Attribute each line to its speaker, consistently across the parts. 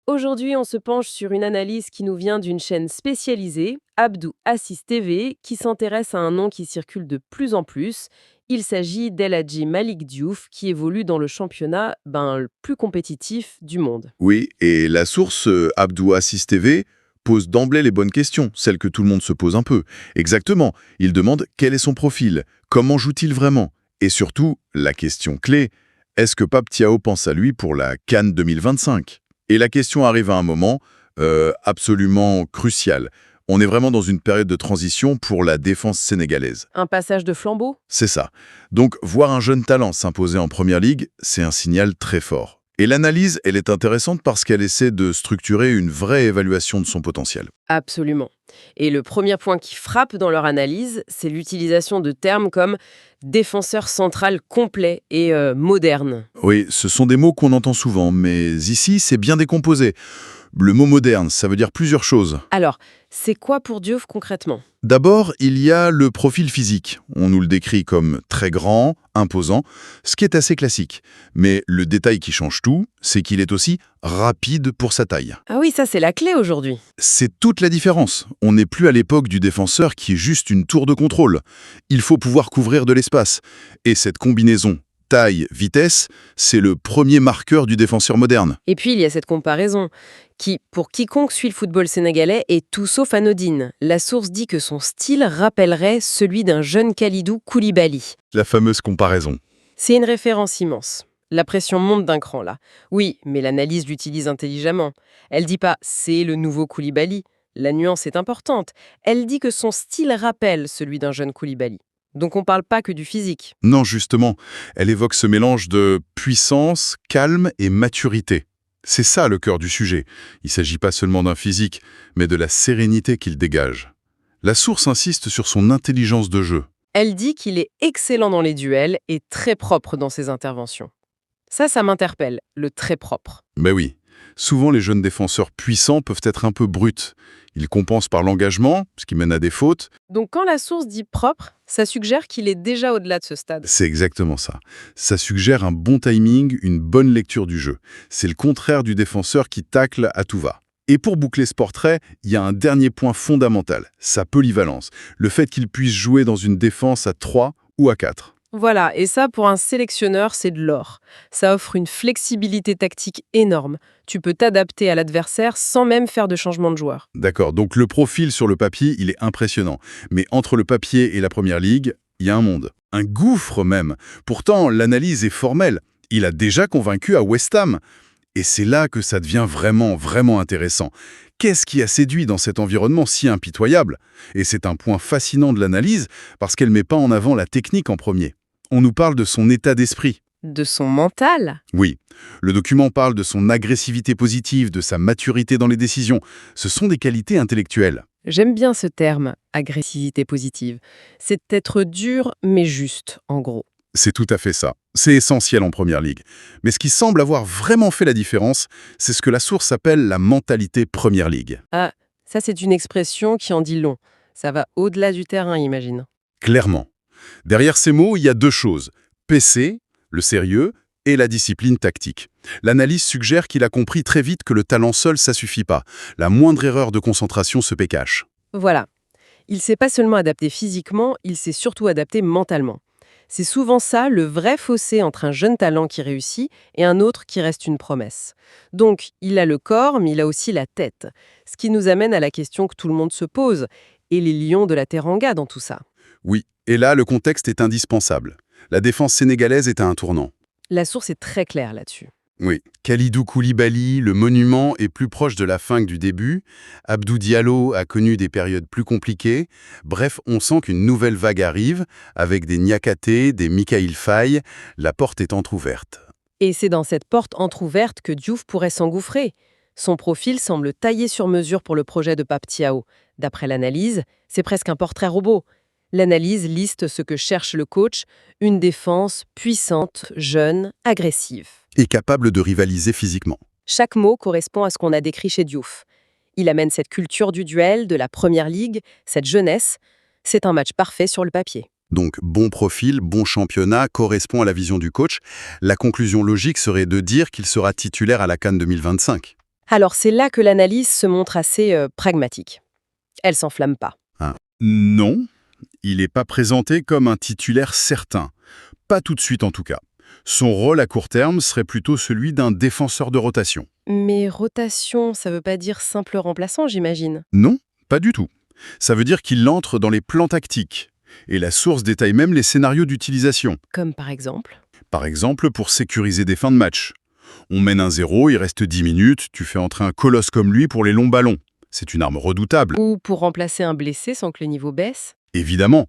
Speaker 1: Aujourd'hui, on se penche sur une analyse qui nous vient d'une chaîne spécialisée, Abdou Assis TV, qui s'intéresse à un nom qui circule de plus en plus. Il s'agit d'El Hadji Malick Diouf, qui évolue dans le championnat le plus compétitif du monde.
Speaker 2: Oui, et la source Abdou Assis TV pose d'emblée les bonnes questions, celles que tout le monde se pose un peu. Exactement, il demande quel est son profil, comment joue-t-il vraiment, et surtout, la question clé, est-ce que Pape Thiaw pense à lui pour la CAN 2025? Et la question arrive à un moment absolument crucial. On est vraiment dans une période de transition pour la défense sénégalaise.
Speaker 1: Un passage de flambeau?
Speaker 2: C'est ça. Donc, voir un jeune talent s'imposer en première ligue, c'est un signal très fort. Et l'analyse, elle est intéressante parce qu'elle essaie de structurer une vraie évaluation de son potentiel.
Speaker 1: Absolument. Et le premier point qui frappe dans leur analyse, c'est l'utilisation de termes comme défenseur central complet et moderne.
Speaker 2: Oui, ce sont des mots qu'on entend souvent, mais ici, c'est bien décomposé. Le mot moderne, ça veut dire plusieurs choses.
Speaker 1: Alors, c'est quoi pour Diouf concrètement?
Speaker 2: D'abord, il y a le profil physique. On nous le décrit comme très grand, imposant, ce qui est assez classique. Mais le détail qui change tout, c'est qu'il est aussi rapide pour sa taille.
Speaker 1: Ah oui, ça c'est la clé aujourd'hui.
Speaker 2: C'est toute la différence. On n'est plus à l'époque du défenseur qui est juste une tour de contrôle. Il faut pouvoir couvrir de l'espace. Et cette combinaison taille-vitesse, c'est le premier marqueur du défenseur moderne.
Speaker 1: Et puis il y a cette comparaison qui, pour quiconque suit le football sénégalais, est tout sauf anodine. La source dit que son style rappellerait celui d'un jeune Kalidou Koulibaly.
Speaker 2: La fameuse comparaison.
Speaker 1: C'est une référence immense. La pression monte d'un cran là. Oui, mais l'analyse l'utilise intelligemment. Elle dit pas « c'est le nouveau Koulibaly ». La nuance est importante. Elle dit que son style rappelle celui d'un jeune Koulibaly. Donc on parle pas que du physique.
Speaker 2: Non, justement, elle évoque ce mélange de puissance, calme et maturité. C'est ça le cœur du sujet. Il ne s'agit pas seulement d'un physique, mais de la sérénité qu'il dégage. La source insiste sur son intelligence de jeu.
Speaker 1: Elle dit qu'il est excellent dans les duels et très propre dans ses interventions. Ça m'interpelle, le très propre.
Speaker 2: Mais oui, souvent les jeunes défenseurs puissants peuvent être un peu bruts. Ils compensent par l'engagement, ce qui mène à des fautes.
Speaker 1: Donc quand la source dit propre, ça suggère qu'il est déjà au-delà de ce stade.
Speaker 2: C'est exactement ça. Ça suggère un bon timing, une bonne lecture du jeu. C'est le contraire du défenseur qui tacle à tout va. Et pour boucler ce portrait, il y a un dernier point fondamental, sa polyvalence. Le fait qu'il puisse jouer dans une défense à 3 ou à 4.
Speaker 1: Voilà, et ça, pour un sélectionneur, c'est de l'or. Ça offre une flexibilité tactique énorme. Tu peux t'adapter à l'adversaire sans même faire de changement de joueur.
Speaker 2: D'accord, donc le profil sur le papier, il est impressionnant. Mais entre le papier et la première ligue, il y a un monde. Un gouffre même. Pourtant, l'analyse est formelle. Il a déjà convaincu à West Ham. Et c'est là que ça devient vraiment, vraiment intéressant. Qu'est-ce qui a séduit dans cet environnement si impitoyable? Et c'est un point fascinant de l'analyse, parce qu'elle ne met pas en avant la technique en premier. On nous parle de son état d'esprit.
Speaker 1: De son mental?
Speaker 2: Oui, le document parle de son agressivité positive, de sa maturité dans les décisions. Ce sont des qualités intellectuelles.
Speaker 1: J'aime bien ce terme, agressivité positive. C'est être dur, mais juste, en gros.
Speaker 2: C'est tout à fait ça. C'est essentiel en première ligue. Mais ce qui semble avoir vraiment fait la différence, c'est ce que la source appelle la mentalité première ligue.
Speaker 1: Ah, ça c'est une expression qui en dit long. Ça va au-delà du terrain, imagine.
Speaker 2: Clairement. Derrière ces mots, il y a deux choses. PC, le sérieux, et la discipline tactique. L'analyse suggère qu'il a compris très vite que le talent seul, ça suffit pas. La moindre erreur de concentration se paie cash.
Speaker 1: Voilà. Il s'est pas seulement adapté physiquement, il s'est surtout adapté mentalement. C'est souvent ça, le vrai fossé entre un jeune talent qui réussit et un autre qui reste une promesse. Donc, il a le corps, mais il a aussi la tête. Ce qui nous amène à la question que tout le monde se pose. Et les lions de la Teranga dans tout ça?
Speaker 2: Oui, et là, le contexte est indispensable. La défense sénégalaise est à un tournant.
Speaker 1: La source est très claire là-dessus.
Speaker 2: Oui, Kalidou Koulibaly, le monument, est plus proche de la fin que du début. Abdou Diallo a connu des périodes plus compliquées. Bref, on sent qu'une nouvelle vague arrive, avec des Niakate, des Mikhail Faye. La porte est entrouverte.
Speaker 1: Et c'est dans cette porte entrouverte que Diouf pourrait s'engouffrer. Son profil semble taillé sur mesure pour le projet de Pape Thiaw. D'après l'analyse, c'est presque un portrait robot. L'analyse liste ce que cherche le coach, une défense puissante, jeune, agressive.
Speaker 2: Et capable de rivaliser physiquement.
Speaker 1: Chaque mot correspond à ce qu'on a décrit chez Diouf. Il amène cette culture du duel, de la première ligue, cette jeunesse. C'est un match parfait sur le papier.
Speaker 2: Donc, bon profil, bon championnat, correspond à la vision du coach. La conclusion logique serait de dire qu'il sera titulaire à la CAN 2025.
Speaker 1: Alors c'est là que l'analyse se montre assez pragmatique. Elle s'enflamme pas.
Speaker 2: Hein. Non, il n'est pas présenté comme un titulaire certain. Pas tout de suite en tout cas. Son rôle à court terme serait plutôt celui d'un défenseur de rotation.
Speaker 1: Mais rotation, ça veut pas dire simple remplaçant, j'imagine.
Speaker 2: Non, pas du tout. Ça veut dire qu'il entre dans les plans tactiques. Et la source détaille même les scénarios d'utilisation.
Speaker 1: Comme par exemple.
Speaker 2: Par exemple, pour sécuriser des fins de match. On mène 1-0, il reste 10 minutes, tu fais entrer un colosse comme lui pour les longs ballons. C'est une arme redoutable,
Speaker 1: Ou pour remplacer un blessé sans que le niveau baisse.
Speaker 2: évidemment.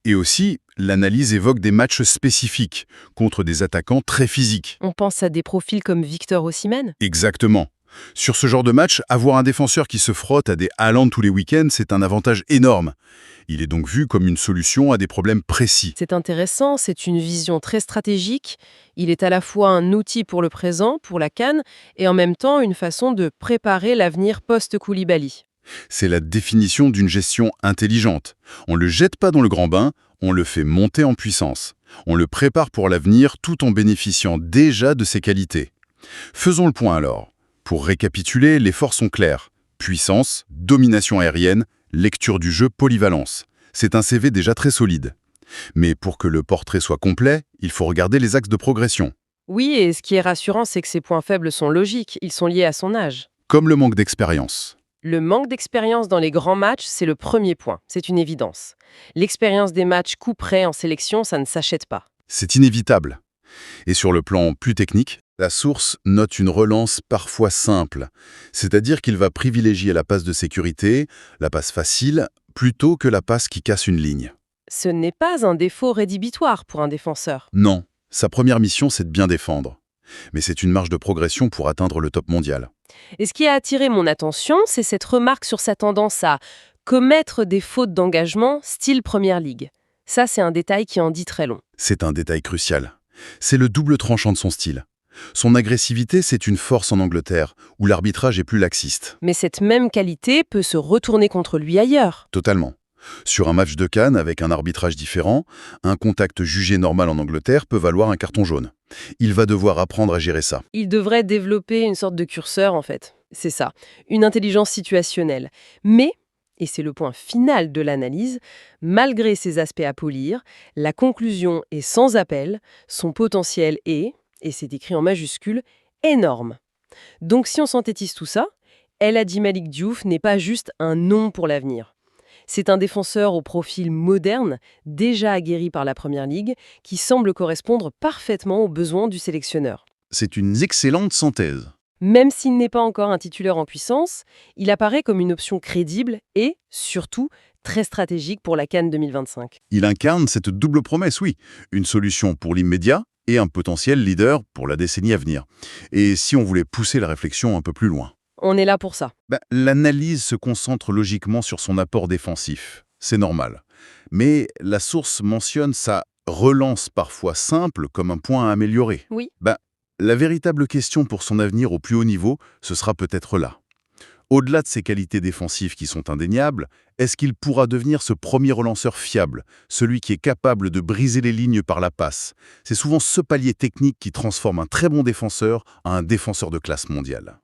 Speaker 2: Et aussi, l'analyse évoque des matchs spécifiques, contre des attaquants très physiques.
Speaker 1: On pense à des profils comme Victor Osimhen.
Speaker 2: Exactement. Sur ce genre de match, avoir un défenseur qui se frotte à des Haaland tous les week-ends, c'est un avantage énorme. Il est donc vu comme une solution à des problèmes précis.
Speaker 1: C'est intéressant, c'est une vision très stratégique. Il est à la fois un outil pour le présent, pour la CAN, et en même temps une façon de préparer l'avenir post-Koulibaly.
Speaker 2: C'est la définition d'une gestion intelligente. On ne le jette pas dans le grand bain, on le fait monter en puissance. On le prépare pour l'avenir tout en bénéficiant déjà de ses qualités. Faisons le point alors. Pour récapituler, les forces sont claires. Puissance, domination aérienne, lecture du jeu, polyvalence. C'est un CV déjà très solide. Mais pour que le portrait soit complet, il faut regarder les axes de progression.
Speaker 1: Oui, et ce qui est rassurant, c'est que ses points faibles sont logiques, ils sont liés à son âge.
Speaker 2: Comme le manque d'expérience.
Speaker 1: Le manque d'expérience dans les grands matchs, c'est le premier point, c'est une évidence. L'expérience des matchs coup près en sélection, ça ne s'achète pas.
Speaker 2: C'est inévitable. Et sur le plan plus technique, la source note une relance parfois simple, c'est-à-dire qu'il va privilégier la passe de sécurité, la passe facile, plutôt que la passe qui casse une ligne.
Speaker 1: Ce n'est pas un défaut rédhibitoire pour un défenseur.
Speaker 2: Non, sa première mission c'est de bien défendre. Mais c'est une marge de progression pour atteindre le top mondial.
Speaker 1: Et ce qui a attiré mon attention, c'est cette remarque sur sa tendance à commettre des fautes d'engagement style Première Ligue. Ça, c'est un détail qui en dit très long.
Speaker 2: C'est un détail crucial. C'est le double tranchant de son style. Son agressivité, c'est une force en Angleterre, où l'arbitrage est plus laxiste.
Speaker 1: Mais cette même qualité peut se retourner contre lui ailleurs.
Speaker 2: Totalement. Sur un match de CAN avec un arbitrage différent, un contact jugé normal en Angleterre peut valoir un carton jaune. Il va devoir apprendre à gérer ça.
Speaker 1: Il devrait développer une sorte de curseur, en fait. C'est ça, une intelligence situationnelle. Mais, et c'est le point final de l'analyse, malgré ces aspects à polir, la conclusion est sans appel, son potentiel est, et c'est écrit en majuscule, énorme. Donc si on synthétise tout ça, El Hadji Malick Diouf n'est pas juste un nom pour l'avenir. C'est un défenseur au profil moderne, déjà aguerri par la Première Ligue, qui semble correspondre parfaitement aux besoins du sélectionneur.
Speaker 2: C'est une excellente synthèse.
Speaker 1: Même s'il n'est pas encore un titulaire en puissance, il apparaît comme une option crédible et, surtout, très stratégique pour la CAN 2025.
Speaker 2: Il incarne cette double promesse, oui. Une solution pour l'immédiat et un potentiel leader pour la décennie à venir. Et si on voulait pousser la réflexion un peu plus loin?
Speaker 1: On est là pour ça.
Speaker 2: L'analyse se concentre logiquement sur son apport défensif. C'est normal. Mais la source mentionne sa relance parfois simple comme un point à améliorer.
Speaker 1: Oui.
Speaker 2: La véritable question pour son avenir au plus haut niveau, ce sera peut-être là. Au-delà de ses qualités défensives qui sont indéniables, est-ce qu'il pourra devenir ce premier relanceur fiable, celui qui est capable de briser les lignes par la passe? C'est souvent ce palier technique qui transforme un très bon défenseur à un défenseur de classe mondiale.